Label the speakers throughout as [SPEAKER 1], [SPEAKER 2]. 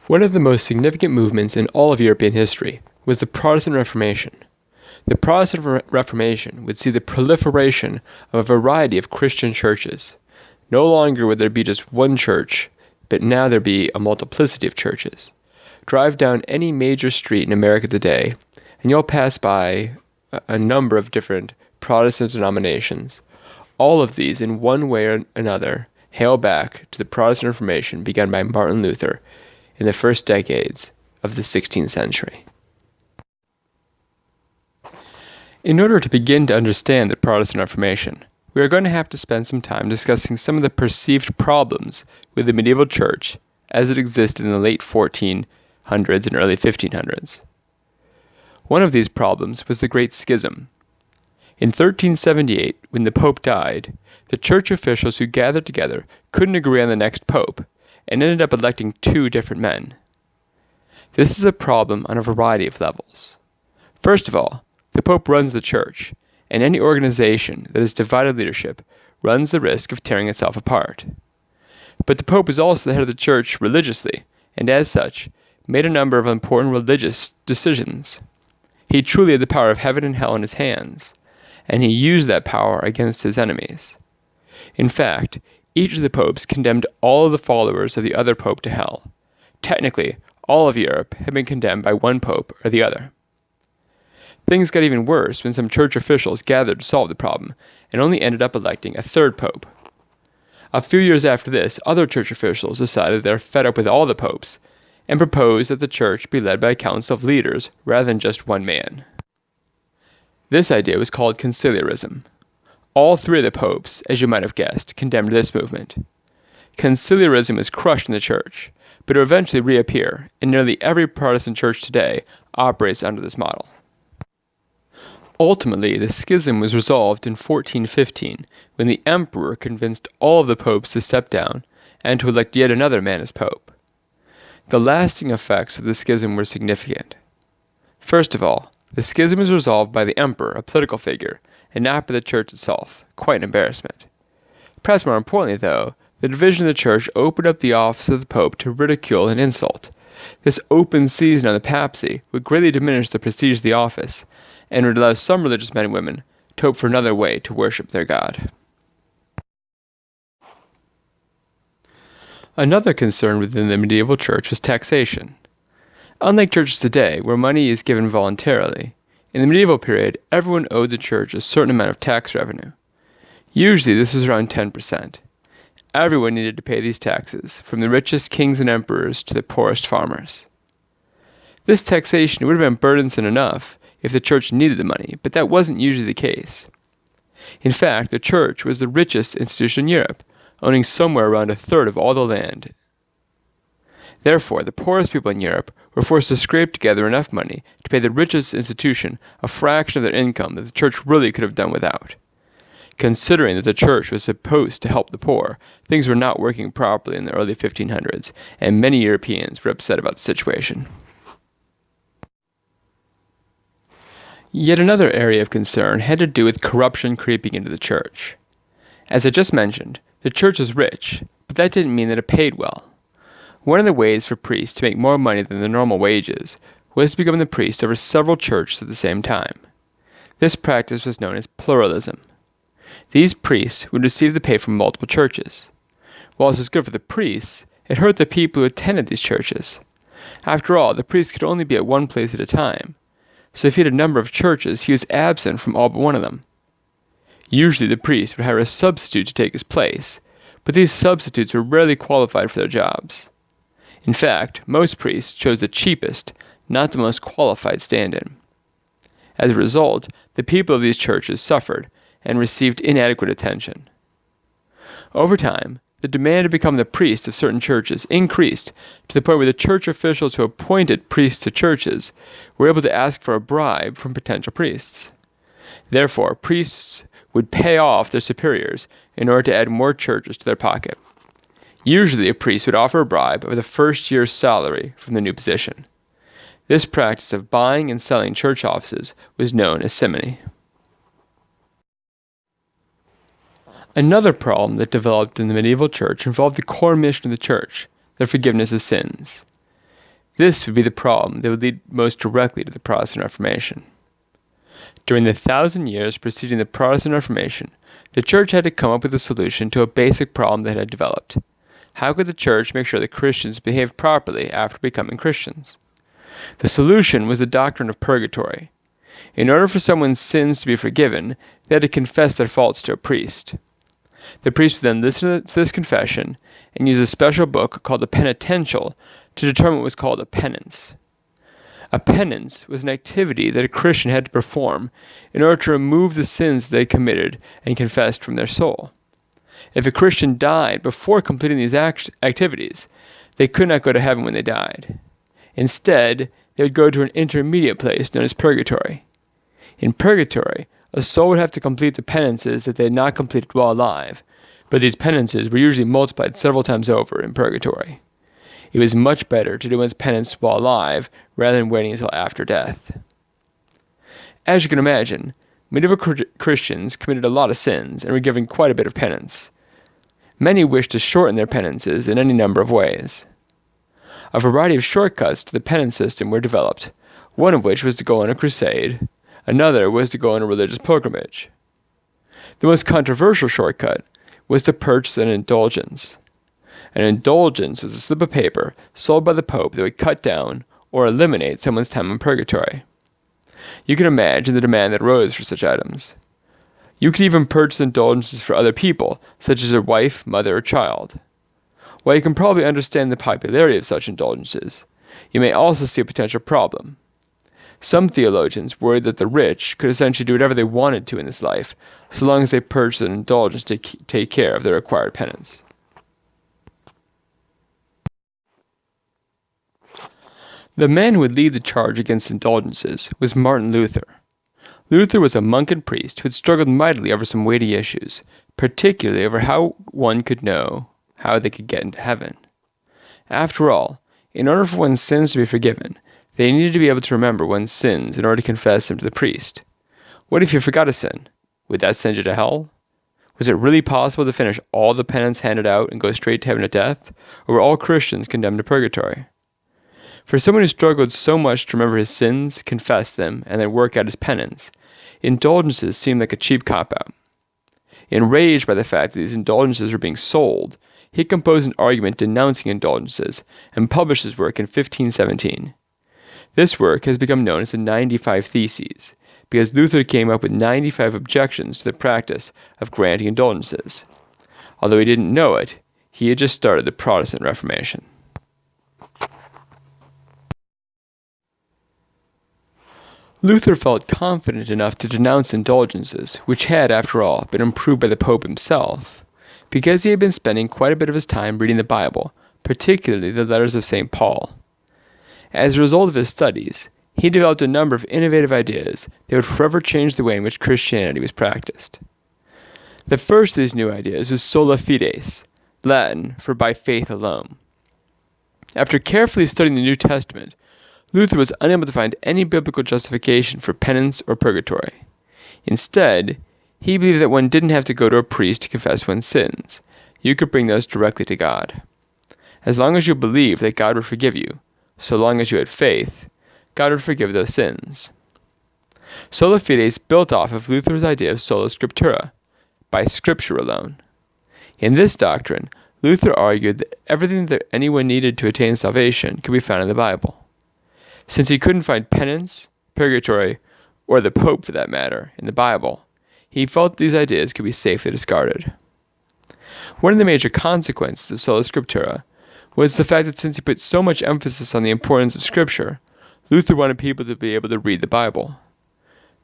[SPEAKER 1] One of the most significant movements in all of European history was the Protestant Reformation. The Protestant Reformation would see the proliferation of a variety of Christian churches. No longer would there be just one church, but now there be a multiplicity of churches. Drive down any major street in America today, and you'll pass by a number of different Protestant denominations. All of these, in one way or another, hail back to the Protestant Reformation begun by Martin Luther in the first decades of the 16th century. In order to begin to understand the Protestant Reformation, we are going to have to spend some time discussing some of the perceived problems with the medieval church as it existed in the late 1400s and early 1500s. One of these problems was the Great Schism. In 1378, when the Pope died, the church officials who gathered together couldn't agree on the next Pope, and ended up electing two different men. This is a problem on a variety of levels. First of all, the Pope runs the church, and any organization that has divided leadership runs the risk of tearing itself apart. But the Pope is also the head of the church religiously, and as such, made a number of important religious decisions. He truly had the power of heaven and hell in his hands, and he used that power against his enemies. In fact, each of the popes condemned all of the followers of the other pope to hell. Technically, all of Europe had been condemned by one pope or the other. Things got even worse when some church officials gathered to solve the problem, and only ended up electing a third pope. A few years after this, other church officials decided they were fed up with all the popes, and proposed that the church be led by a council of leaders rather than just one man. This idea was called conciliarism. All three of the popes, as you might have guessed, condemned this movement. Conciliarism was crushed in the church, but it would eventually reappear, and nearly every Protestant church today operates under this model. Ultimately, the schism was resolved in 1415, when the emperor convinced all of the popes to step down and to elect yet another man as pope. The lasting effects of the schism were significant. First of all, the schism was resolved by the emperor, a political figure, and not by the church itself, quite an embarrassment. Perhaps more importantly, though, the division of the church opened up the office of the pope to ridicule and insult. This open season on the papacy would greatly diminish the prestige of the office, and would allow some religious men and women to hope for another way to worship their God. Another concern within the medieval church was taxation. Unlike churches today, where money is given voluntarily, in the medieval period, everyone owed the church a certain amount of tax revenue. Usually this was around 10%. Everyone needed to pay these taxes, from the richest kings and emperors to the poorest farmers. This taxation would have been burdensome enough if the church needed the money, but that wasn't usually the case. In fact, the church was the richest institution in Europe, owning somewhere around a third of all the land. Therefore, the poorest people in Europe were forced to scrape together enough money to pay the richest institution a fraction of their income that the church really could have done without. Considering that the church was supposed to help the poor, things were not working properly in the early 1500s, and many Europeans were upset about the situation. Yet another area of concern had to do with corruption creeping into the church. As I just mentioned, the church was rich, but that didn't mean that it paid well. One of the ways for priests to make more money than the normal wages was to become the priest over several churches at the same time. This practice was known as pluralism. These priests would receive the pay from multiple churches. While this was good for the priests, it hurt the people who attended these churches. After all, the priest could only be at one place at a time, so if he had a number of churches, he was absent from all but one of them. Usually the priest would hire a substitute to take his place, but these substitutes were rarely qualified for their jobs. In fact, most priests chose the cheapest, not the most qualified stand-in. As a result, the people of these churches suffered and received inadequate attention. Over time, the demand to become the priest of certain churches increased to the point where the church officials who appointed priests to churches were able to ask for a bribe from potential priests. Therefore, priests would pay off their superiors in order to add more churches to their pocket. Usually, a priest would offer a bribe of the first year's salary from the new position. This practice of buying and selling church offices was known as simony. Another problem that developed in the medieval church involved the core mission of the church, the forgiveness of sins. This would be the problem that would lead most directly to the Protestant Reformation. During the 1,000 years preceding the Protestant Reformation, the Church had to come up with a solution to a basic problem that had developed. How could the Church make sure that Christians behaved properly after becoming Christians? The solution was the doctrine of purgatory. In order for someone's sins to be forgiven, they had to confess their faults to a priest. The priest would then listen to this confession and use a special book called the penitential to determine what was called a penance. A penance was an activity that a Christian had to perform in order to remove the sins they had committed and confessed from their soul. If a Christian died before completing these activities, they could not go to heaven when they died. Instead, they would go to an intermediate place known as purgatory. In purgatory, a soul would have to complete the penances that they had not completed while alive, but these penances were usually multiplied several times over in purgatory. It was much better to do one's penance while alive rather than waiting until after death. As you can imagine, medieval Christians committed a lot of sins and were given quite a bit of penance. Many wished to shorten their penances in any number of ways. A variety of shortcuts to the penance system were developed, one of which was to go on a crusade, another was to go on a religious pilgrimage. The most controversial shortcut was to purchase an indulgence. An indulgence was a slip of paper sold by the Pope that would cut down or eliminate someone's time in purgatory. You can imagine the demand that arose for such items. You could even purchase indulgences for other people, such as your wife, mother, or child. While you can probably understand the popularity of such indulgences, you may also see a potential problem. Some theologians worried that the rich could essentially do whatever they wanted to in this life, so long as they purchased an indulgence to take care of their required penance. The man who would lead the charge against indulgences was Martin Luther. Luther was a monk and priest who had struggled mightily over some weighty issues, particularly over how one could know how they could get into heaven. After all, in order for one's sins to be forgiven, they needed to be able to remember one's sins in order to confess them to the priest. What if you forgot a sin? Would that send you to hell? Was it really possible to finish all the penance handed out and go straight to heaven at death, or were all Christians condemned to purgatory? For someone who struggled so much to remember his sins, confess them, and then work out his penance, indulgences seemed like a cheap cop-out. Enraged by the fact that these indulgences were being sold, he composed an argument denouncing indulgences and published his work in 1517. This work has become known as the 95 Theses, because Luther came up with 95 objections to the practice of granting indulgences. Although he didn't know it, he had just started the Protestant Reformation. Luther felt confident enough to denounce indulgences, which had, after all, been approved by the Pope himself, because he had been spending quite a bit of his time reading the Bible, particularly the letters of St. Paul. As a result of his studies, he developed a number of innovative ideas that would forever change the way in which Christianity was practiced. The first of these new ideas was sola fides, Latin for by faith alone. After carefully studying the New Testament, Luther was unable to find any biblical justification for penance or purgatory. Instead, he believed that one didn't have to go to a priest to confess one's sins. You could bring those directly to God. As long as you believed that God would forgive you, so long as you had faith, God would forgive those sins. Sola fides built off of Luther's idea of sola scriptura, by Scripture alone. In this doctrine, Luther argued that everything that anyone needed to attain salvation could be found in the Bible. Since he couldn't find penance, purgatory, or the Pope for that matter, in the Bible, he felt these ideas could be safely discarded. One of the major consequences of sola scriptura was the fact that since he put so much emphasis on the importance of Scripture, Luther wanted people to be able to read the Bible.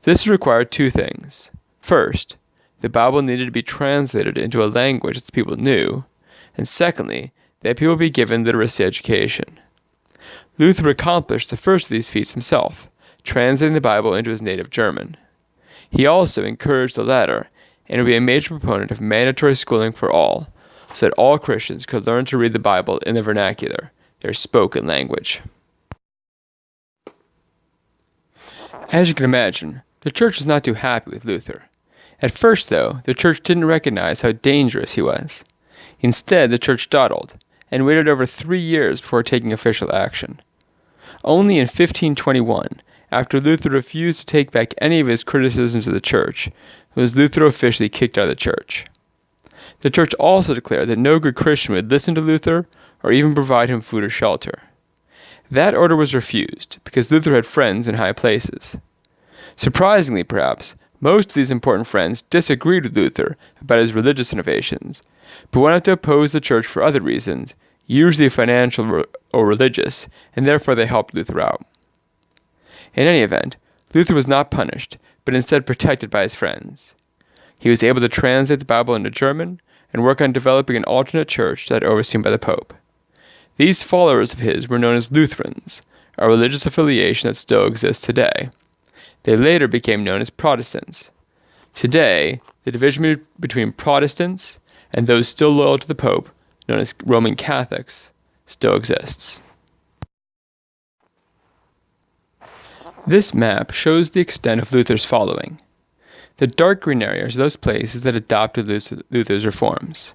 [SPEAKER 1] This required two things. First, the Bible needed to be translated into a language that people knew, and secondly, that people be given literacy education. Luther accomplished the first of these feats himself, translating the Bible into his native German. He also encouraged the latter, and would be a major proponent of mandatory schooling for all, so that all Christians could learn to read the Bible in the vernacular, their spoken language. As you can imagine, the church was not too happy with Luther. At first, though, the church didn't recognize how dangerous he was. Instead, the church dawdled, and waited over 3 years before taking official action. Only in 1521, after Luther refused to take back any of his criticisms of the Church, was Luther officially kicked out of the Church. The Church also declared that no good Christian would listen to Luther or even provide him food or shelter. That order was refused because Luther had friends in high places. Surprisingly, perhaps, most of these important friends disagreed with Luther about his religious innovations, but went out to oppose the Church for other reasons, usually financial or religious, and therefore they helped Luther out. In any event, Luther was not punished, but instead protected by his friends. He was able to translate the Bible into German and work on developing an alternate church that overseen by the Pope. These followers of his were known as Lutherans, a religious affiliation that still exists today. They later became known as Protestants. Today, the division between Protestants and those still loyal to the Pope, known as Roman Catholics, still exists. This map shows the extent of Luther's following. The dark green areas are those places that adopted Luther's reforms.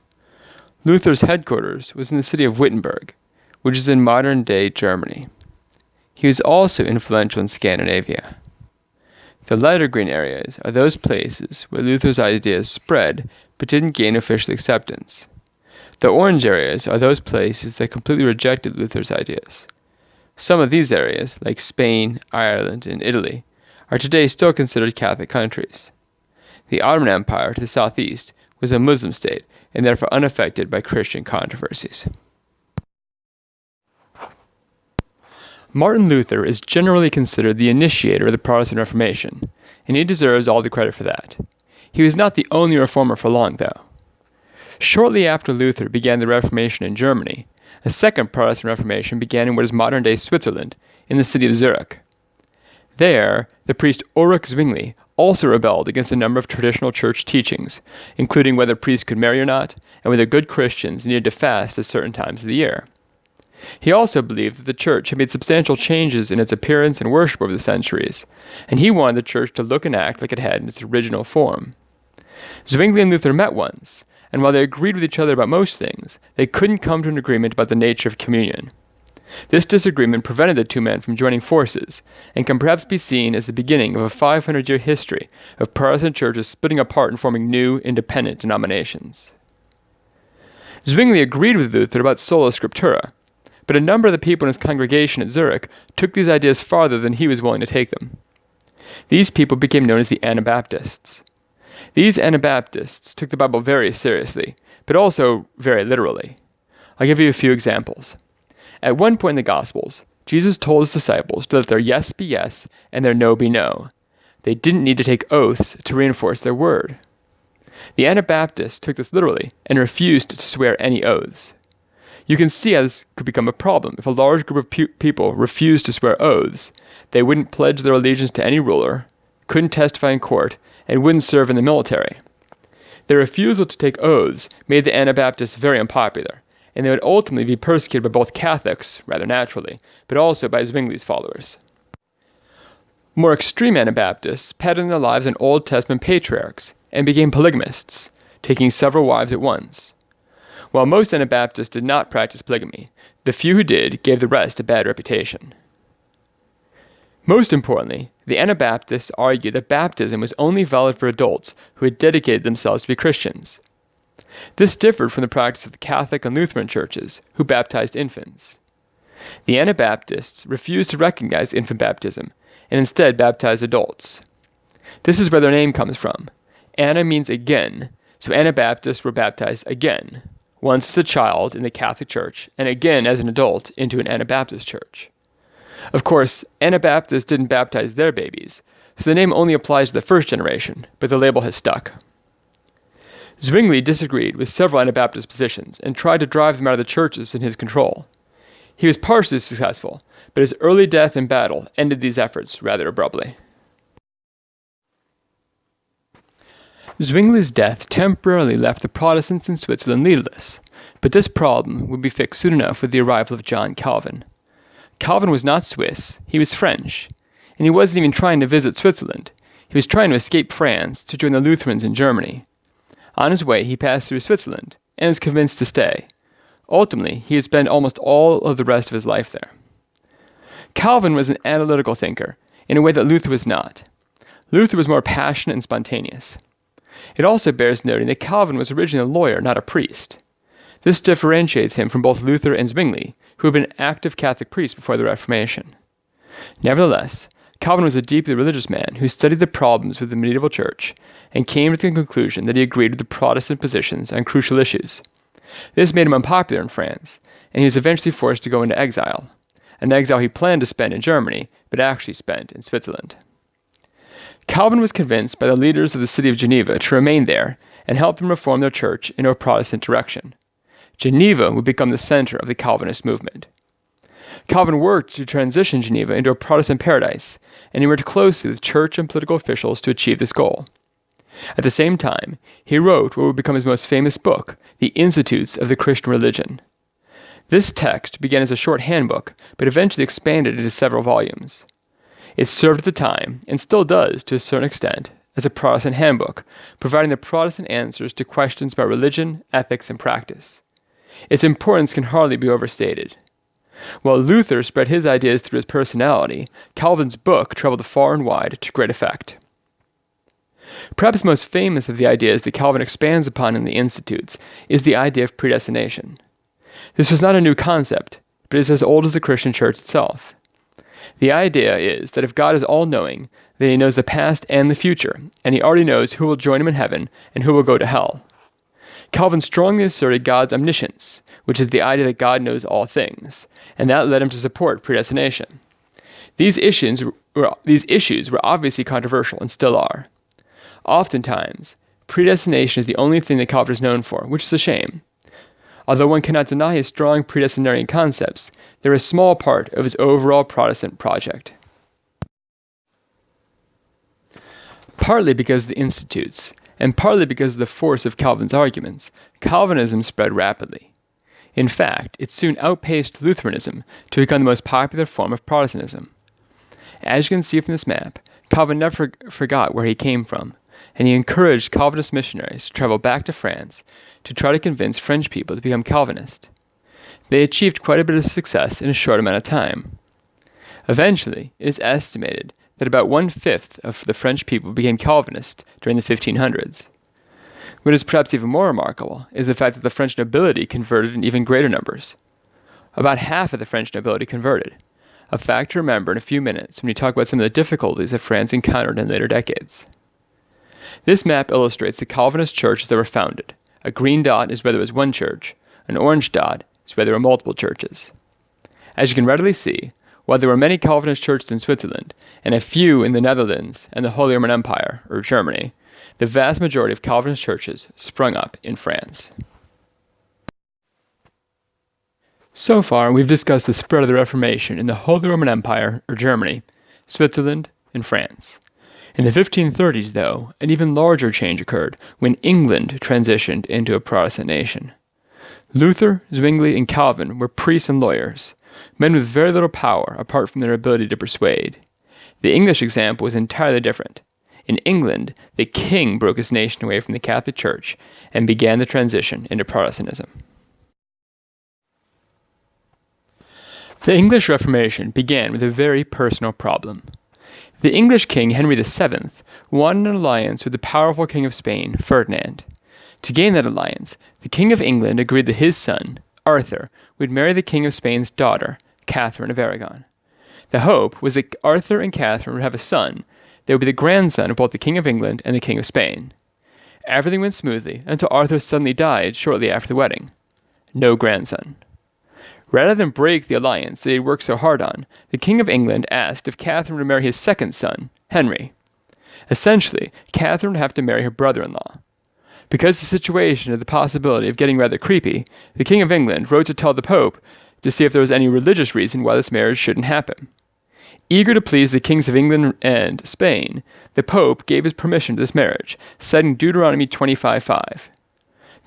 [SPEAKER 1] Luther's headquarters was in the city of Wittenberg, which is in modern-day Germany. He was also influential in Scandinavia. The lighter green areas are those places where Luther's ideas spread but didn't gain official acceptance. The orange areas are those places that completely rejected Luther's ideas. Some of these areas, like Spain, Ireland, and Italy, are today still considered Catholic countries. The Ottoman Empire to the southeast was a Muslim state and therefore unaffected by Christian controversies. Martin Luther is generally considered the initiator of the Protestant Reformation, and he deserves all the credit for that. He was not the only reformer for long, though. Shortly after Luther began the Reformation in Germany, a second Protestant Reformation began in what is modern-day Switzerland, in the city of Zurich. There, the priest Ulrich Zwingli also rebelled against a number of traditional church teachings, including whether priests could marry or not, and whether good Christians needed to fast at certain times of the year. He also believed that the church had made substantial changes in its appearance and worship over the centuries, and he wanted the church to look and act like it had in its original form. Zwingli and Luther met once, and while they agreed with each other about most things, they couldn't come to an agreement about the nature of communion. This disagreement prevented the two men from joining forces, and can perhaps be seen as the beginning of a 500-year history of Protestant churches splitting apart and forming new, independent denominations. Zwingli agreed with Luther about sola scriptura, but a number of the people in his congregation at Zurich took these ideas farther than he was willing to take them. These people became known as the Anabaptists. These Anabaptists took the Bible very seriously, but also very literally. I'll give you a few examples. At one point in the Gospels, Jesus told his disciples to let their yes be yes and their no be no. They didn't need to take oaths to reinforce their word. The Anabaptists took this literally and refused to swear any oaths. You can see how this could become a problem if a large group of people refused to swear oaths. They wouldn't pledge their allegiance to any ruler, couldn't testify in court, and wouldn't serve in the military. Their refusal to take oaths made the Anabaptists very unpopular, and they would ultimately be persecuted by both Catholics, rather naturally, but also by Zwingli's followers. More extreme Anabaptists patterned their lives on Old Testament patriarchs and became polygamists, taking several wives at once. While most Anabaptists did not practice polygamy, the few who did gave the rest a bad reputation. Most importantly, the Anabaptists argued that baptism was only valid for adults who had dedicated themselves to be Christians. This differed from the practice of the Catholic and Lutheran churches, who baptized infants. The Anabaptists refused to recognize infant baptism, and instead baptized adults. This is where their name comes from. Anna means again, so Anabaptists were baptized again, once as a child in the Catholic Church, and again as an adult into an Anabaptist church. Of course, Anabaptists didn't baptize their babies, so the name only applies to the first generation, but the label has stuck. Zwingli disagreed with several Anabaptist positions and tried to drive them out of the churches in his control. He was partially successful, but his early death in battle ended these efforts rather abruptly. Zwingli's death temporarily left the Protestants in Switzerland leaderless, but this problem would be fixed soon enough with the arrival of John Calvin. Calvin was not Swiss, he was French, and he wasn't even trying to visit Switzerland. He was trying to escape France to join the Lutherans in Germany. On his way, he passed through Switzerland and was convinced to stay. Ultimately, he would spend almost all of the rest of his life there. Calvin was an analytical thinker, in a way that Luther was not. Luther was more passionate and spontaneous. It also bears noting that Calvin was originally a lawyer, not a priest. This differentiates him from both Luther and Zwingli, who had been active Catholic priests before the Reformation. Nevertheless, Calvin was a deeply religious man who studied the problems with the medieval church and came to the conclusion that he agreed with the Protestant positions on crucial issues. This made him unpopular in France, and he was eventually forced to go into exile, an exile he planned to spend in Germany, but actually spent in Switzerland. Calvin was convinced by the leaders of the city of Geneva to remain there and help them reform their church into a Protestant direction. Geneva would become the center of the Calvinist movement. Calvin worked to transition Geneva into a Protestant paradise, and he worked closely with church and political officials to achieve this goal. At the same time, he wrote what would become his most famous book, The Institutes of the Christian Religion. This text began as a short handbook, but eventually expanded into several volumes. It served at the time, and still does to a certain extent, as a Protestant handbook, providing the Protestant answers to questions about religion, ethics, and practice. Its importance can hardly be overstated. While Luther spread his ideas through his personality, Calvin's book traveled far and wide to great effect. Perhaps most famous of the ideas that Calvin expands upon in the Institutes is the idea of predestination. This was not a new concept, but is as old as the Christian church itself. The idea is that if God is all-knowing, then he knows the past and the future, and he already knows who will join him in heaven and who will go to hell. Calvin strongly asserted God's omniscience, which is the idea that God knows all things, and that led him to support predestination. These issues were obviously controversial and still are. Oftentimes, predestination is the only thing that Calvin is known for, which is a shame. Although one cannot deny his strong predestinarian concepts, they're a small part of his overall Protestant project. Partly because of the Institutes, and partly because of the force of Calvin's arguments, Calvinism spread rapidly. In fact, it soon outpaced Lutheranism to become the most popular form of Protestantism. As you can see from this map, Calvin never forgot where he came from, and he encouraged Calvinist missionaries to travel back to France to try to convince French people to become Calvinist. They achieved quite a bit of success in a short amount of time. Eventually, it is estimated that about 1/5 of the French people became Calvinist during the 1500s. What is perhaps even more remarkable is the fact that the French nobility converted in even greater numbers. About half of the French nobility converted, a fact to remember in a few minutes when we talk about some of the difficulties that France encountered in later decades. This map illustrates the Calvinist churches that were founded. A green dot is where there was one church, an orange dot is where there were multiple churches. As you can readily see, while there were many Calvinist churches in Switzerland, and a few in the Netherlands and the Holy Roman Empire, or Germany, the vast majority of Calvinist churches sprung up in France. So far, we've discussed the spread of the Reformation in the Holy Roman Empire, or Germany, Switzerland, and France. In the 1530s, though, an even larger change occurred when England transitioned into a Protestant nation. Luther, Zwingli, and Calvin were priests and lawyers, men with very little power apart from their ability to persuade. The English example was entirely different. In England, the king broke his nation away from the Catholic Church and began the transition into Protestantism. The English Reformation began with a very personal problem. The English king Henry VII wanted an alliance with the powerful king of Spain, Ferdinand. To gain that alliance, the king of England agreed that his son, Arthur, would marry the king of Spain's daughter, Catherine of Aragon. The hope was that Arthur and Catherine would have a son that would be the grandson of both the king of England and the king of Spain. Everything went smoothly until Arthur suddenly died shortly after the wedding. No grandson. Rather than break the alliance that he had worked so hard on, the king of England asked if Catherine would marry his second son, Henry. Essentially, Catherine would have to marry her brother-in-law. Because the situation had the possibility of getting rather creepy, the king of England wrote to tell the Pope to see if there was any religious reason why this marriage shouldn't happen. Eager to please the kings of England and Spain, the Pope gave his permission to this marriage, citing Deuteronomy 25:5.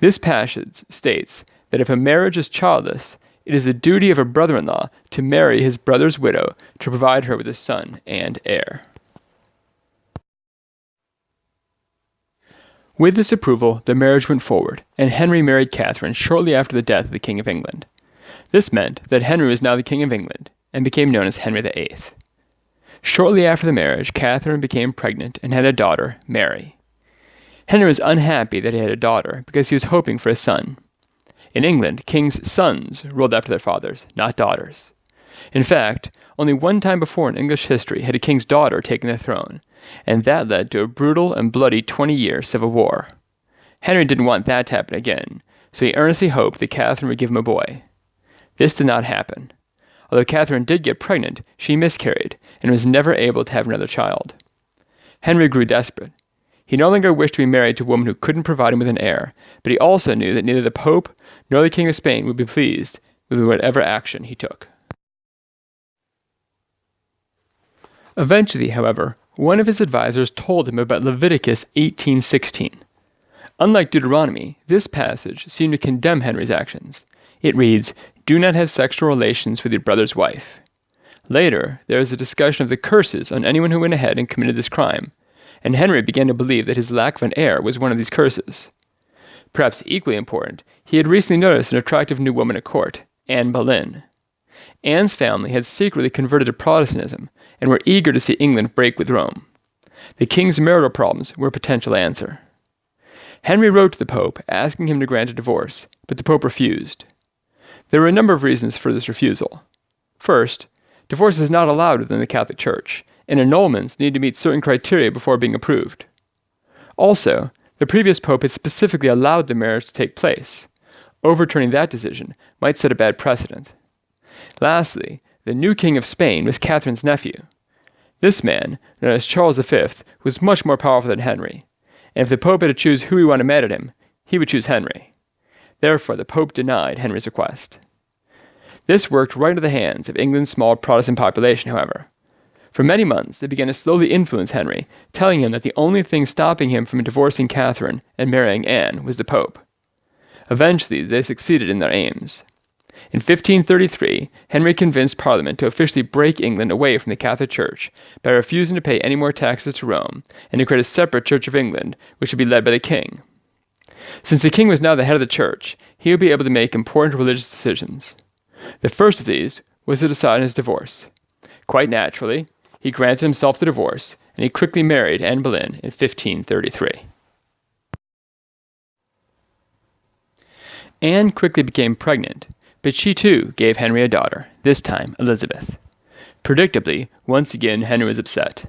[SPEAKER 1] This passage states that if a marriage is childless, it is the duty of a brother-in-law to marry his brother's widow to provide her with a son and heir. With this approval, the marriage went forward, and Henry married Catherine shortly after the death of the King of England. This meant that Henry was now the King of England, and became known as Henry VIII. Shortly after the marriage, Catherine became pregnant and had a daughter, Mary. Henry was unhappy that he had a daughter because he was hoping for a son. In England, kings' sons ruled after their fathers, not daughters. In fact, only one time before in English history had a king's daughter taken the throne, and that led to a brutal and bloody 20-year civil war. Henry didn't want that to happen again, so he earnestly hoped that Catherine would give him a boy. This did not happen. Although Catherine did get pregnant, she miscarried and was never able to have another child. Henry grew desperate. He no longer wished to be married to a woman who couldn't provide him with an heir, but he also knew that neither the Pope nor the King of Spain would be pleased with whatever action he took. Eventually, however, one of his advisors told him about Leviticus 18:16. Unlike Deuteronomy, this passage seemed to condemn Henry's actions. It reads, "Do not have sexual relations with your brother's wife." Later, there is a discussion of the curses on anyone who went ahead and committed this crime, and Henry began to believe that his lack of an heir was one of these curses. Perhaps equally important, he had recently noticed an attractive new woman at court, Anne Boleyn. Anne's family had secretly converted to Protestantism and were eager to see England break with Rome. The king's marital problems were a potential answer. Henry wrote to the Pope asking him to grant a divorce, but the Pope refused. There were a number of reasons for this refusal. First, divorce is not allowed within the Catholic Church, and annulments need to meet certain criteria before being approved. Also, the previous Pope had specifically allowed the marriage to take place. Overturning that decision might set a bad precedent. Lastly, the new King of Spain was Catherine's nephew. This man, known as Charles V, was much more powerful than Henry, and if the Pope had to choose who he wanted mad at him, he would choose Henry. Therefore, the Pope denied Henry's request. This worked right into the hands of England's small Protestant population, however. For many months, they began to slowly influence Henry, telling him that the only thing stopping him from divorcing Catherine and marrying Anne was the Pope. Eventually, they succeeded in their aims. In 1533, Henry convinced Parliament to officially break England away from the Catholic Church by refusing to pay any more taxes to Rome and to create a separate Church of England, which would be led by the king. Since the king was now the head of the church, he would be able to make important religious decisions. The first of these was to decide on his divorce. Quite naturally, he granted himself the divorce, and he quickly married Anne Boleyn in 1533. Anne quickly became pregnant, but she too gave Henry a daughter, this time Elizabeth. Predictably, once again Henry was upset.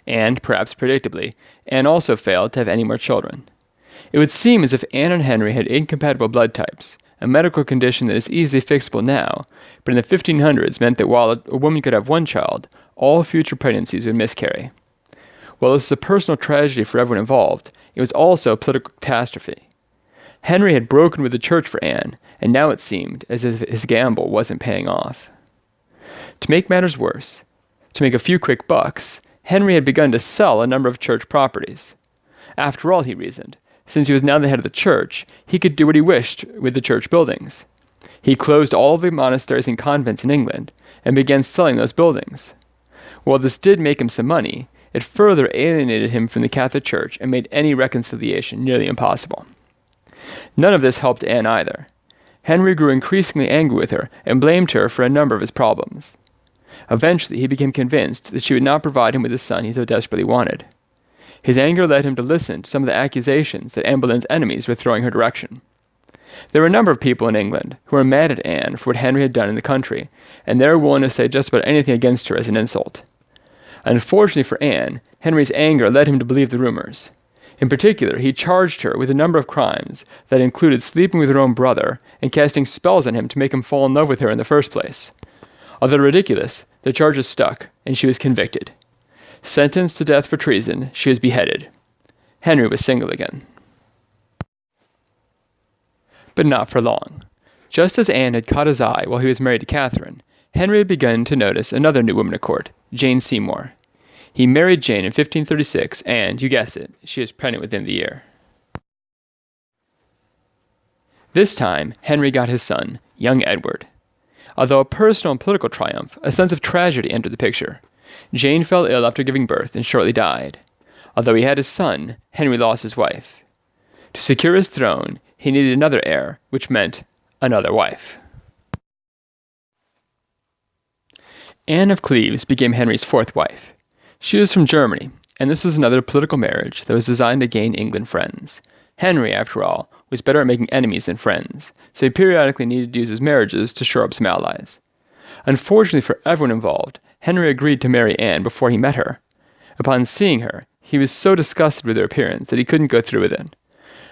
[SPEAKER 1] And, perhaps predictably, Anne also failed to have any more children. It would seem as if Anne and Henry had incompatible blood types, a medical condition that is easily fixable now, but in the 1500s meant that while a woman could have one child, all future pregnancies would miscarry. While this is a personal tragedy for everyone involved, it was also a political catastrophe. Henry had broken with the church for Anne, and now it seemed as if his gamble wasn't paying off. To make matters worse, to make a few quick bucks, Henry had begun to sell a number of church properties. After all, he reasoned, since he was now the head of the church, he could do what he wished with the church buildings. He closed all of the monasteries and convents in England, and began selling those buildings. While this did make him some money, it further alienated him from the Catholic Church and made any reconciliation nearly impossible. None of this helped Anne either. Henry grew increasingly angry with her and blamed her for a number of his problems. Eventually, he became convinced that she would not provide him with the son he so desperately wanted. His anger led him to listen to some of the accusations that Anne Boleyn's enemies were throwing her direction. There were a number of people in England who were mad at Anne for what Henry had done in the country, and they were willing to say just about anything against her as an insult. Unfortunately for Anne, Henry's anger led him to believe the rumors. In particular, he charged her with a number of crimes that included sleeping with her own brother and casting spells on him to make him fall in love with her in the first place. Although ridiculous, the charges stuck, and she was convicted. Sentenced to death for treason, she was beheaded. Henry was single again. But not for long. Just as Anne had caught his eye while he was married to Catherine, Henry had begun to notice another new woman at court, Jane Seymour. He married Jane in 1536, and, you guessed it, she was pregnant within the year. This time, Henry got his son, young Edward. Although a personal and political triumph, a sense of tragedy entered the picture. Jane fell ill after giving birth and shortly died. Although he had his son, Henry lost his wife. To secure his throne, he needed another heir, which meant another wife. Anne of Cleves became Henry's fourth wife. She was from Germany, and this was another political marriage that was designed to gain England friends. Henry, after all, was better at making enemies than friends, so he periodically needed to use his marriages to shore up some allies. Unfortunately for everyone involved, Henry agreed to marry Anne before he met her. Upon seeing her, he was so disgusted with her appearance that he couldn't go through with it.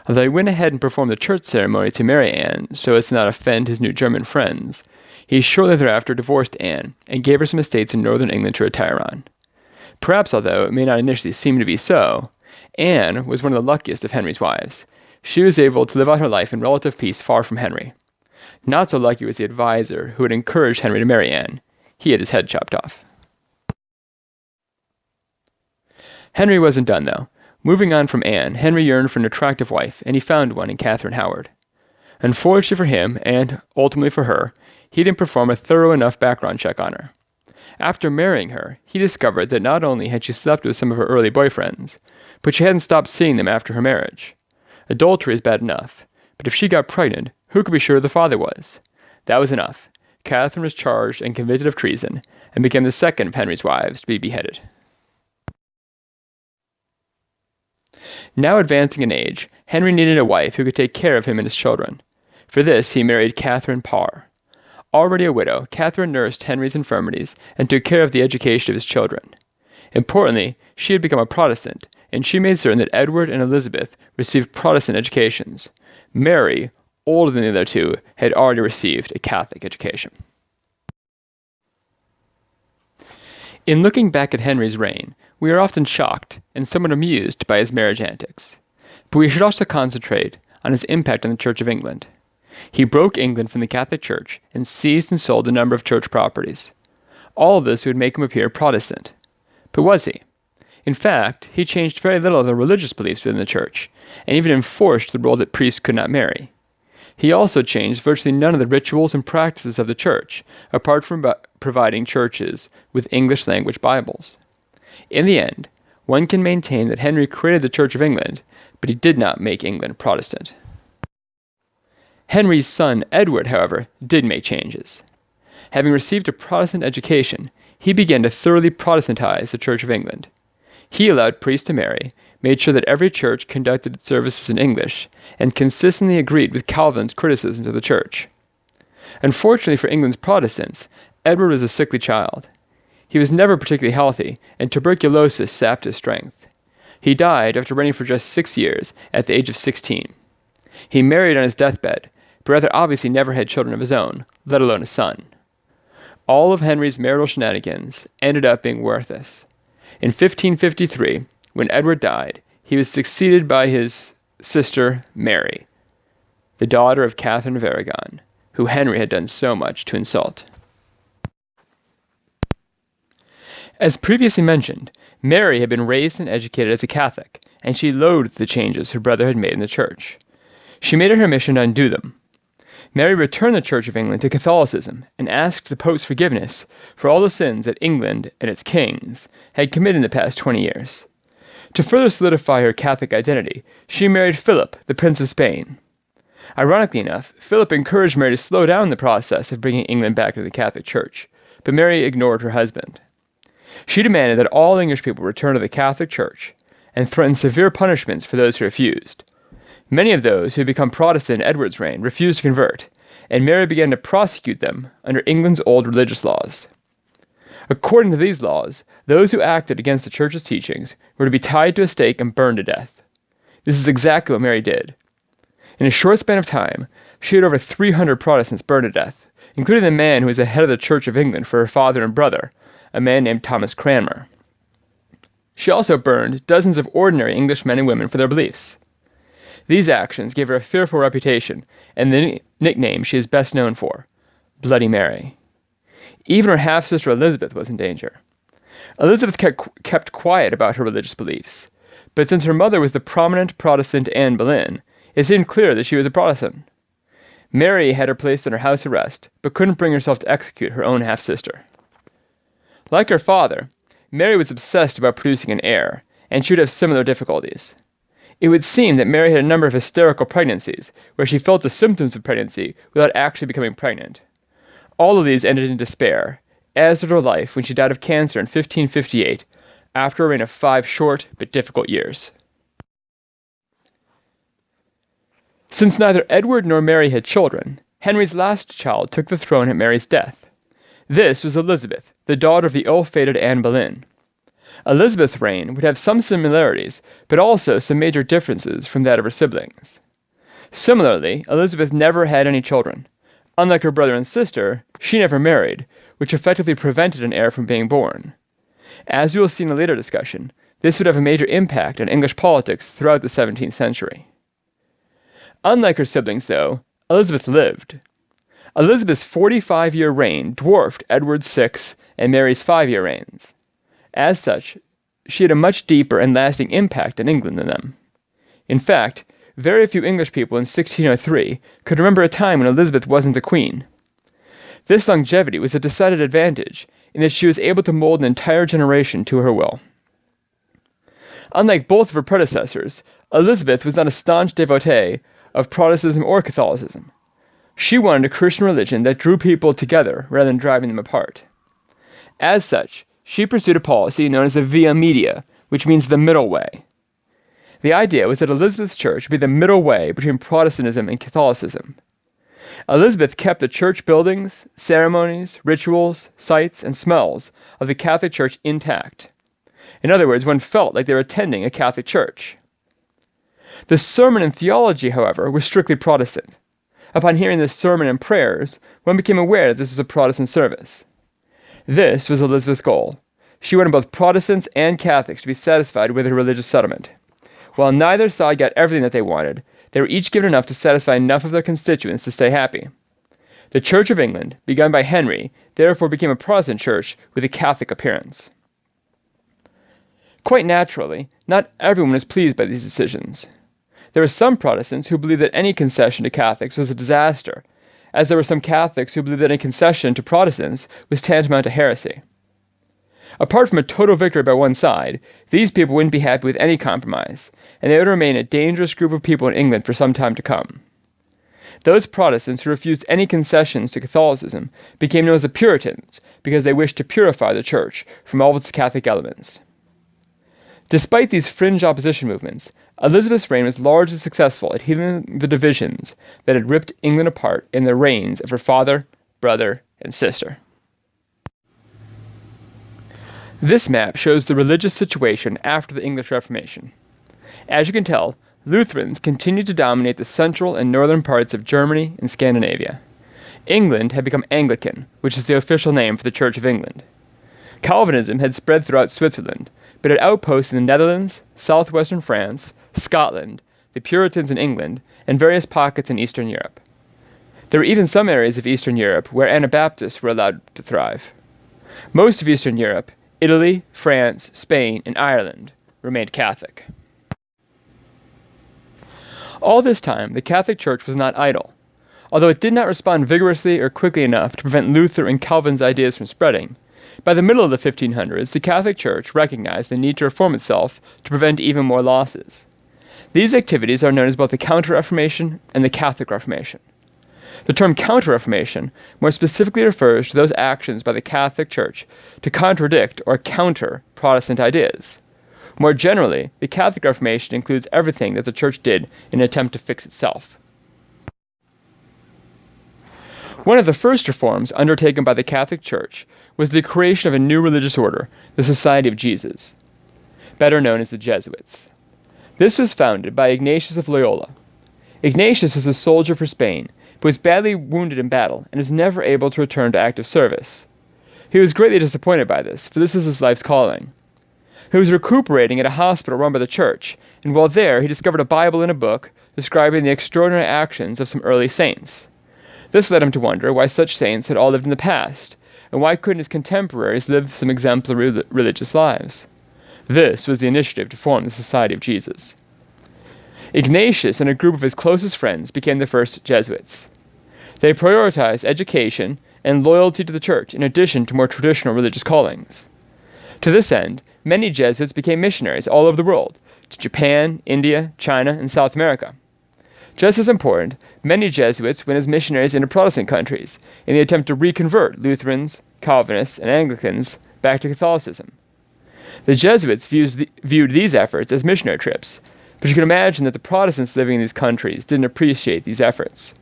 [SPEAKER 1] Although he went ahead and performed the church ceremony to marry Anne so as to not offend his new German friends, he shortly thereafter divorced Anne and gave her some estates in northern England to retire on. Perhaps, although it may not initially seem to be so, Anne was one of the luckiest of Henry's wives. She was able to live out her life in relative peace far from Henry. Not so lucky was the advisor who had encouraged Henry to marry Anne. He had his head chopped off. Henry wasn't done, though. Moving on from Anne, Henry yearned for an attractive wife, and he found one in Catherine Howard. Unfortunately for him, and ultimately for her, he didn't perform a thorough enough background check on her. After marrying her, he discovered that not only had she slept with some of her early boyfriends, but she hadn't stopped seeing them after her marriage. Adultery is bad enough, but if she got pregnant, who could be sure the father was? That was enough. Catherine was charged and convicted of treason, and became the second of Henry's wives to be beheaded. Now advancing in age, Henry needed a wife who could take care of him and his children. For this, he married Catherine Parr. Already a widow, Catherine nursed Henry's infirmities and took care of the education of his children. Importantly, she had become a Protestant, and she made certain that Edward and Elizabeth received Protestant educations. Mary, older than the other two, had already received a Catholic education. In looking back at Henry's reign, we are often shocked and somewhat amused by his marriage antics. But we should also concentrate on his impact on the Church of England. He broke England from the Catholic Church and seized and sold a number of church properties. All of this would make him appear Protestant. But was he? In fact, he changed very little of the religious beliefs within the Church, and even enforced the rule that priests could not marry. He also changed virtually none of the rituals and practices of the Church, apart from providing churches with English-language Bibles. In the end, one can maintain that Henry created the Church of England, but he did not make England Protestant. Henry's son, Edward, however, did make changes. Having received a Protestant education, he began to thoroughly Protestantize the Church of England. He allowed priests to marry, made sure that every church conducted its services in English, and consistently agreed with Calvin's criticisms of the Church. Unfortunately for England's Protestants, Edward was a sickly child. He was never particularly healthy, and tuberculosis sapped his strength. He died after reigning for just 6 years, at the age of 16. He married on his deathbed, but rather obviously never had children of his own, let alone a son. All of Henry's marital shenanigans ended up being worthless. In 1553, when Edward died, he was succeeded by his sister Mary, the daughter of Catherine of Aragon, who Henry had done so much to insult. As previously mentioned, Mary had been raised and educated as a Catholic, and she loathed the changes her brother had made in the Church. She made it her mission to undo them. Mary returned the Church of England to Catholicism and asked the Pope's forgiveness for all the sins that England and its kings had committed in the past 20 years. To further solidify her Catholic identity, she married Philip, the Prince of Spain. Ironically enough, Philip encouraged Mary to slow down the process of bringing England back to the Catholic Church, but Mary ignored her husband. She demanded that all English people return to the Catholic Church and threatened severe punishments for those who refused. Many of those who had become Protestant in Edward's reign refused to convert, and Mary began to prosecute them under England's old religious laws. According to these laws, those who acted against the Church's teachings were to be tied to a stake and burned to death. This is exactly what Mary did. In a short span of time, she had over 300 Protestants burned to death, including the man who was the head of the Church of England for her father and brother, a man named Thomas Cranmer. She also burned dozens of ordinary English men and women for their beliefs. These actions gave her a fearful reputation and the nickname she is best known for, Bloody Mary. Even her half-sister Elizabeth was in danger. Elizabeth kept quiet about her religious beliefs, but since her mother was the prominent Protestant Anne Boleyn, it seemed clear that she was a Protestant. Mary had her placed under house arrest, but couldn't bring herself to execute her own half-sister. Like her father, Mary was obsessed about producing an heir, and she would have similar difficulties. It would seem that Mary had a number of hysterical pregnancies, where she felt the symptoms of pregnancy without actually becoming pregnant. All of these ended in despair, as did her life when she died of cancer in 1558, after a reign of 5 short but difficult years. Since neither Edward nor Mary had children, Henry's last child took the throne at Mary's death. This was Elizabeth, the daughter of the ill-fated Anne Boleyn. Elizabeth's reign would have some similarities, but also some major differences from that of her siblings. Similarly, Elizabeth never had any children. Unlike her brother and sister, she never married, which effectively prevented an heir from being born. As we will see in a later discussion, this would have a major impact on English politics throughout the 17th century. Unlike her siblings, though, Elizabeth lived. Elizabeth's 45-year reign dwarfed Edward's 6 and Mary's 5-year reigns. As such, she had a much deeper and lasting impact on England than them. In fact, very few English people in 1603 could remember a time when Elizabeth wasn't the queen. This longevity was a decided advantage in that she was able to mold an entire generation to her will. Unlike both of her predecessors, Elizabeth was not a staunch devotee of Protestantism or Catholicism. She wanted a Christian religion that drew people together rather than driving them apart. As such, she pursued a policy known as the Via Media, which means the middle way. The idea was that Elizabeth's church would be the middle way between Protestantism and Catholicism. Elizabeth kept the church buildings, ceremonies, rituals, sites, and smells of the Catholic Church intact. In other words, one felt like they were attending a Catholic church. The sermon and theology, however, was strictly Protestant. Upon hearing the sermon and prayers, one became aware that this was a Protestant service. This was Elizabeth's goal. She wanted both Protestants and Catholics to be satisfied with her religious settlement. While neither side got everything that they wanted, they were each given enough to satisfy enough of their constituents to stay happy. The Church of England, begun by Henry, therefore became a Protestant church with a Catholic appearance. Quite naturally, not everyone was pleased by these decisions. There were some Protestants who believed that any concession to Catholics was a disaster, as there were some Catholics who believed that any concession to Protestants was tantamount to heresy. Apart from a total victory by one side, these people wouldn't be happy with any compromise, and they would remain a dangerous group of people in England for some time to come. Those Protestants who refused any concessions to Catholicism became known as the Puritans because they wished to purify the Church from all of its Catholic elements. Despite these fringe opposition movements, Elizabeth's reign was largely successful at healing the divisions that had ripped England apart in the reigns of her father, brother, and sister. This map shows the religious situation after the English Reformation. As you can tell, Lutherans continued to dominate the central and northern parts of Germany and Scandinavia. England had become Anglican, which is the official name for the Church of England. Calvinism had spread throughout Switzerland, but had outposts in the Netherlands, southwestern France, Scotland, the Puritans in England, and various pockets in Eastern Europe. There were even some areas of Eastern Europe where Anabaptists were allowed to thrive. Most of Eastern Europe, Italy, France, Spain, and Ireland, remained Catholic. All this time, the Catholic Church was not idle. Although it did not respond vigorously or quickly enough to prevent Luther and Calvin's ideas from spreading, by the middle of the 1500s, the Catholic Church recognized the need to reform itself to prevent even more losses. These activities are known as both the Counter-Reformation and the Catholic Reformation. The term Counter-Reformation more specifically refers to those actions by the Catholic Church to contradict or counter Protestant ideas. More generally, the Catholic Reformation includes everything that the Church did in an attempt to fix itself. One of the first reforms undertaken by the Catholic Church was the creation of a new religious order, the Society of Jesus, better known as the Jesuits. This was founded by Ignatius of Loyola. Ignatius was a soldier for Spain, but was badly wounded in battle and was never able to return to active service. He was greatly disappointed by this, for this was his life's calling. He was recuperating at a hospital run by the church, and while there he discovered a Bible and a book describing the extraordinary actions of some early saints. This led him to wonder why such saints had all lived in the past, and why couldn't his contemporaries live some exemplary religious lives? This was the initiative to form the Society of Jesus. Ignatius and a group of his closest friends became the first Jesuits. They prioritized education and loyalty to the church in addition to more traditional religious callings. To this end, many Jesuits became missionaries all over the world, to Japan, India, China, and South America. Just as important, many Jesuits went as missionaries into Protestant countries in the attempt to reconvert Lutherans, Calvinists, and Anglicans back to Catholicism. The Jesuits viewed these efforts as missionary trips, but you can imagine that the Protestants living in these countries didn't appreciate these efforts.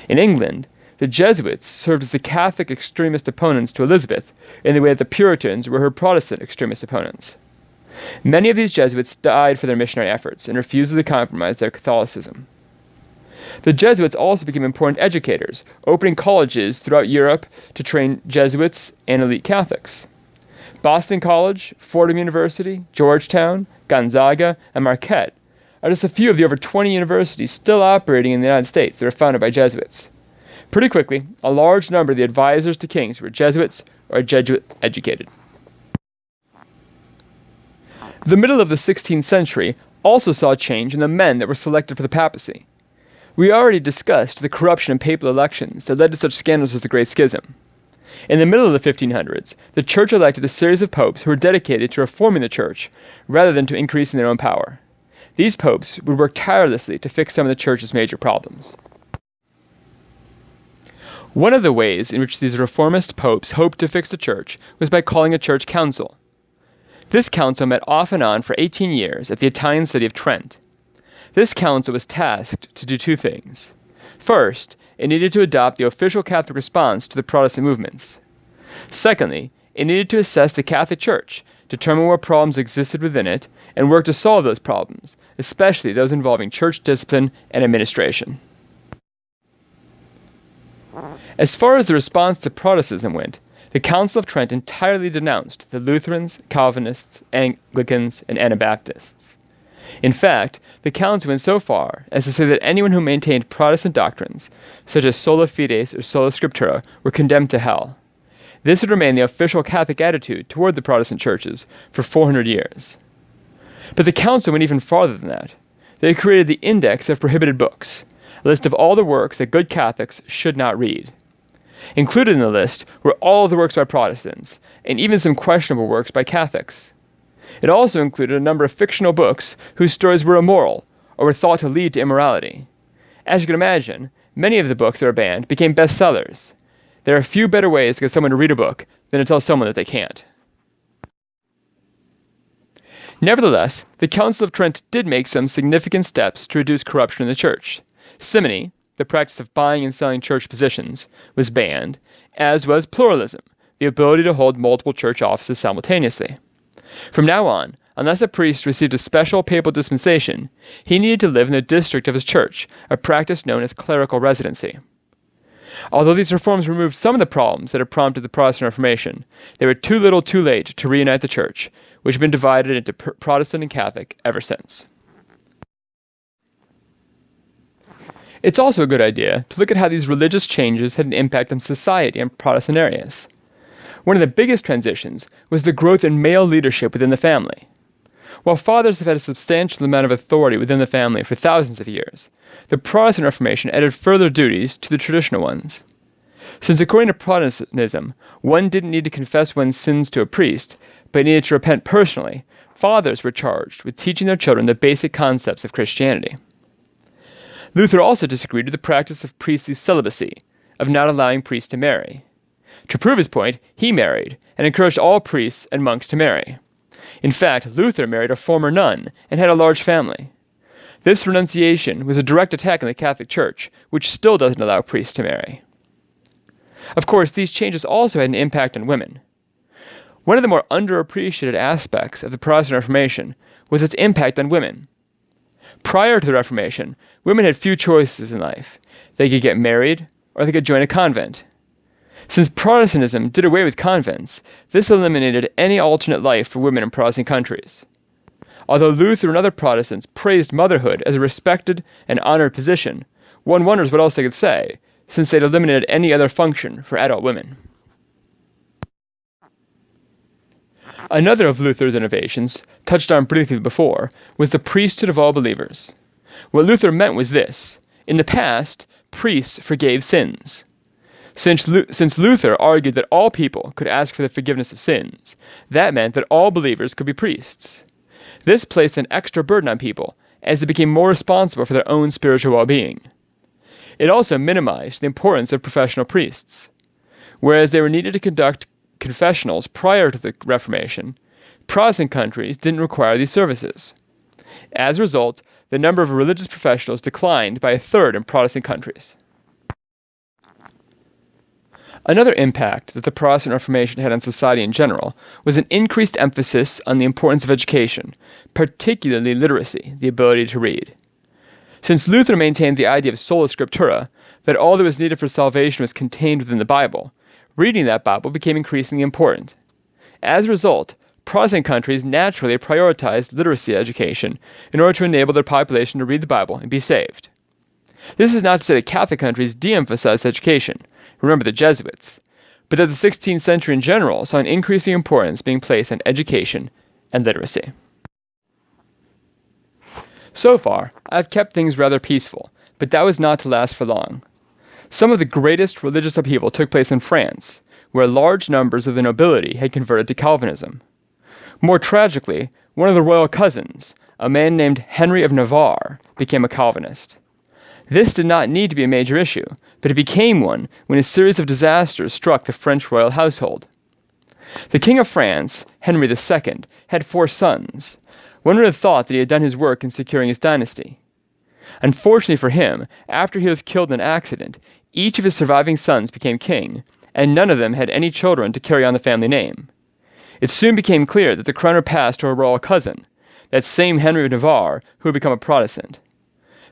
[SPEAKER 1] In England, the Jesuits served as the Catholic extremist opponents to Elizabeth in the way that the Puritans were her Protestant extremist opponents. Many of these Jesuits died for their missionary efforts and refused to compromise their Catholicism. The Jesuits also became important educators, opening colleges throughout Europe to train Jesuits and elite Catholics. Boston College, Fordham University, Georgetown, Gonzaga, and Marquette are just a few of the over 20 universities still operating in the United States that were founded by Jesuits. Pretty quickly, a large number of the advisors to kings were Jesuits or Jesuit educated. The middle of the 16th century also saw a change in the men that were selected for the papacy. We already discussed the corruption in papal elections that led to such scandals as the Great Schism. In the middle of the 1500s, the Church elected a series of popes who were dedicated to reforming the Church rather than to increasing their own power. These popes would work tirelessly to fix some of the Church's major problems. One of the ways in which these reformist popes hoped to fix the Church was by calling a church council. This council met off and on for 18 years at the Italian city of Trent. This council was tasked to do two things. First, it needed to adopt the official Catholic response to the Protestant movements. Secondly, it needed to assess the Catholic Church, determine what problems existed within it, and work to solve those problems, especially those involving church discipline and administration. As far as the response to Protestantism went, the Council of Trent entirely denounced the Lutherans, Calvinists, Anglicans, and Anabaptists. In fact, the council went so far as to say that anyone who maintained Protestant doctrines, such as sola fides or sola scriptura, were condemned to hell. This would remain the official Catholic attitude toward the Protestant churches for 400 years. But the council went even farther than that. They created the Index of Prohibited Books, a list of all the works that good Catholics should not read. Included in the list were all of the works by Protestants, and even some questionable works by Catholics. It also included a number of fictional books whose stories were immoral or were thought to lead to immorality. As you can imagine, many of the books that were banned became bestsellers. There are few better ways to get someone to read a book than to tell someone that they can't. Nevertheless, the Council of Trent did make some significant steps to reduce corruption in the church. Simony, the practice of buying and selling church positions, was banned, as was pluralism, the ability to hold multiple church offices simultaneously. From now on, unless a priest received a special papal dispensation, he needed to live in the district of his church, a practice known as clerical residency. Although these reforms removed some of the problems that had prompted the Protestant Reformation, they were too little too late to reunite the church, which had been divided into Protestant and Catholic ever since. It's also a good idea to look at how these religious changes had an impact on society in Protestant areas. One of the biggest transitions was the growth in male leadership within the family. While fathers have had a substantial amount of authority within the family for thousands of years, the Protestant Reformation added further duties to the traditional ones. Since according to Protestantism, one didn't need to confess one's sins to a priest, but needed to repent personally, fathers were charged with teaching their children the basic concepts of Christianity. Luther also disagreed with the practice of priestly celibacy, of not allowing priests to marry. To prove his point, he married, and encouraged all priests and monks to marry. In fact, Luther married a former nun and had a large family. This renunciation was a direct attack on the Catholic Church, which still doesn't allow priests to marry. Of course, these changes also had an impact on women. One of the more underappreciated aspects of the Protestant Reformation was its impact on women. Prior to the Reformation, women had few choices in life. They could get married, or they could join a convent. Since Protestantism did away with convents, this eliminated any alternate life for women in Protestant countries. Although Luther and other Protestants praised motherhood as a respected and honored position, one wonders what else they could say, since they'd eliminated any other function for adult women. Another of Luther's innovations, touched on briefly before, was the priesthood of all believers. What Luther meant was this: in the past, priests forgave sins. Since Luther argued that all people could ask for the forgiveness of sins, that meant that all believers could be priests. This placed an extra burden on people, as they became more responsible for their own spiritual well-being. It also minimized the importance of professional priests. Whereas they were needed to conduct confessionals prior to the Reformation, Protestant countries didn't require these services. As a result, the number of religious professionals declined by a third in Protestant countries. Another impact that the Protestant Reformation had on society in general was an increased emphasis on the importance of education, particularly literacy, the ability to read. Since Luther maintained the idea of sola scriptura, that all that was needed for salvation was contained within the Bible, reading that Bible became increasingly important. As a result, Protestant countries naturally prioritized literacy education in order to enable their population to read the Bible and be saved. This is not to say that Catholic countries de-emphasized education, remember the Jesuits, but that the 16th century in general saw an increasing importance being placed on education and literacy. So far, I've kept things rather peaceful, but that was not to last for long. Some of the greatest religious upheaval took place in France, where large numbers of the nobility had converted to Calvinism. More tragically, one of the royal cousins, a man named Henry of Navarre, became a Calvinist. This did not need to be a major issue, but it became one when a series of disasters struck the French royal household. The King of France, Henry II, had 4 sons. One would have thought that he had done his work in securing his dynasty. Unfortunately for him, after he was killed in an accident, each of his surviving sons became king, and none of them had any children to carry on the family name. It soon became clear that the crown would pass to a royal cousin, that same Henry of Navarre, who had become a Protestant.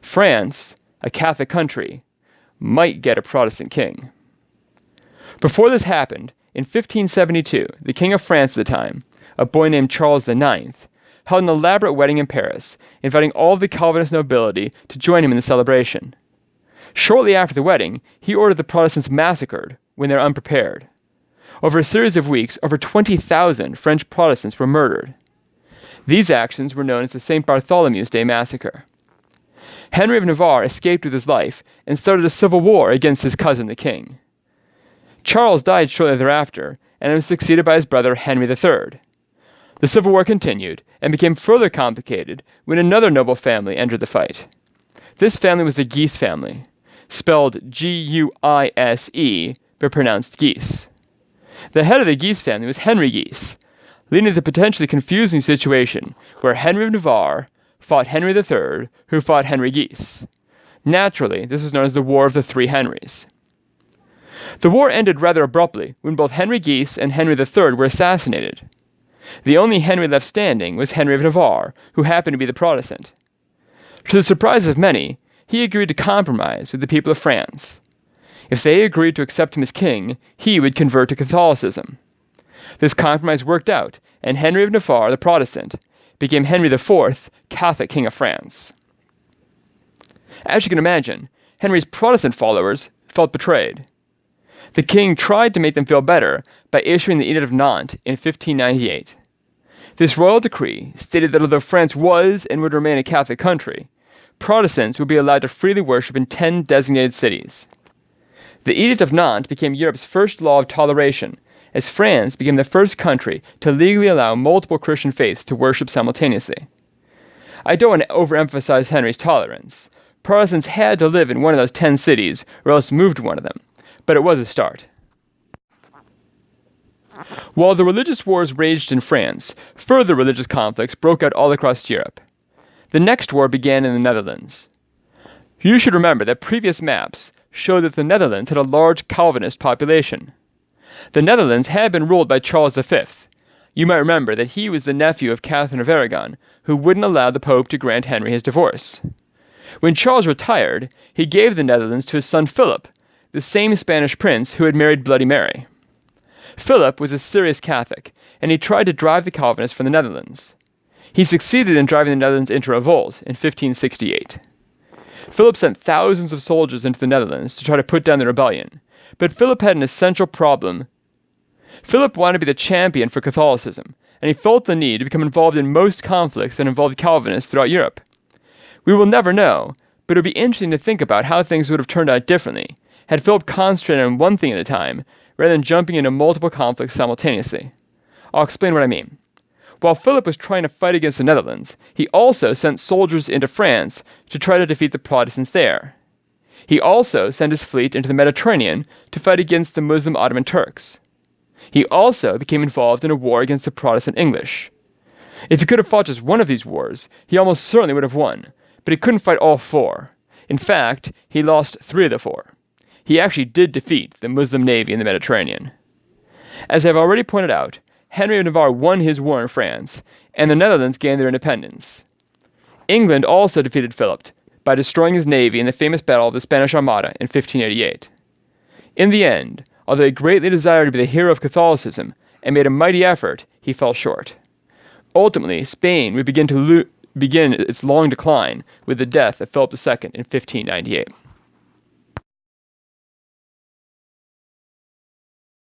[SPEAKER 1] France, a Catholic country, might get a Protestant king. Before this happened, in 1572, the King of France at the time, a boy named Charles IX, held an elaborate wedding in Paris, inviting all the Calvinist nobility to join him in the celebration. Shortly after the wedding, he ordered the Protestants massacred when they were unprepared. Over a series of weeks, over 20,000 French Protestants were murdered. These actions were known as the St. Bartholomew's Day Massacre. Henry of Navarre escaped with his life and started a civil war against his cousin the king. Charles died shortly thereafter and was succeeded by his brother Henry III. The civil war continued and became further complicated when another noble family entered the fight. This family was the Guise family, spelled G-U-I-S-E, but pronounced Guise. The head of the Guise family was Henry Guise, leading to the potentially confusing situation where Henry of Navarre fought Henry III, who fought Henry Guise. Naturally, this was known as the War of the Three Henrys. The war ended rather abruptly when both Henry Guise and Henry III were assassinated. The only Henry left standing was Henry of Navarre, who happened to be the Protestant. To the surprise of many, he agreed to compromise with the people of France. If they agreed to accept him as king, he would convert to Catholicism. This compromise worked out, and Henry of Navarre, the Protestant, became Henry IV, Catholic King of France. As you can imagine, Henry's Protestant followers felt betrayed. The king tried to make them feel better by issuing the Edict of Nantes in 1598. This royal decree stated that although France was and would remain a Catholic country, Protestants would be allowed to freely worship in 10 designated cities. The Edict of Nantes became Europe's first law of toleration, as France became the first country to legally allow multiple Christian faiths to worship simultaneously. I don't want to overemphasize Henry's tolerance. Protestants had to live in one of those 10 cities or else move to one of them, but it was a start. While the religious wars raged in France, further religious conflicts broke out all across Europe. The next war began in the Netherlands. You should remember that previous maps showed that the Netherlands had a large Calvinist population. The Netherlands had been ruled by Charles V. You might remember that he was the nephew of Catherine of Aragon, who wouldn't allow the Pope to grant Henry his divorce. When Charles retired, he gave the Netherlands to his son Philip, the same Spanish prince who had married Bloody Mary. Philip was a serious Catholic, and he tried to drive the Calvinists from the Netherlands. He succeeded in driving the Netherlands into revolt in 1568. Philip sent thousands of soldiers into the Netherlands to try to put down the rebellion, but Philip had an essential problem. Philip wanted to be the champion for Catholicism, and he felt the need to become involved in most conflicts that involved Calvinists throughout Europe. We will never know, but it would be interesting to think about how things would have turned out differently had Philip concentrated on one thing at a time, rather than jumping into multiple conflicts simultaneously. I'll explain what I mean. While Philip was trying to fight against the Netherlands, he also sent soldiers into France to try to defeat the Protestants there. He also sent his fleet into the Mediterranean to fight against the Muslim Ottoman Turks. He also became involved in a war against the Protestant English. If he could have fought just one of these wars, he almost certainly would have won, but he couldn't fight all four. In fact, he lost 3 of the 4. He actually did defeat the Muslim navy in the Mediterranean. As I've already pointed out, Henry of Navarre won his war in France, and the Netherlands gained their independence. England also defeated Philip by destroying his navy in the famous Battle of the Spanish Armada in 1588. In the end, although he greatly desired to be the hero of Catholicism and made a mighty effort, he fell short. Ultimately, Spain would begin its long decline with the death of Philip II in 1598.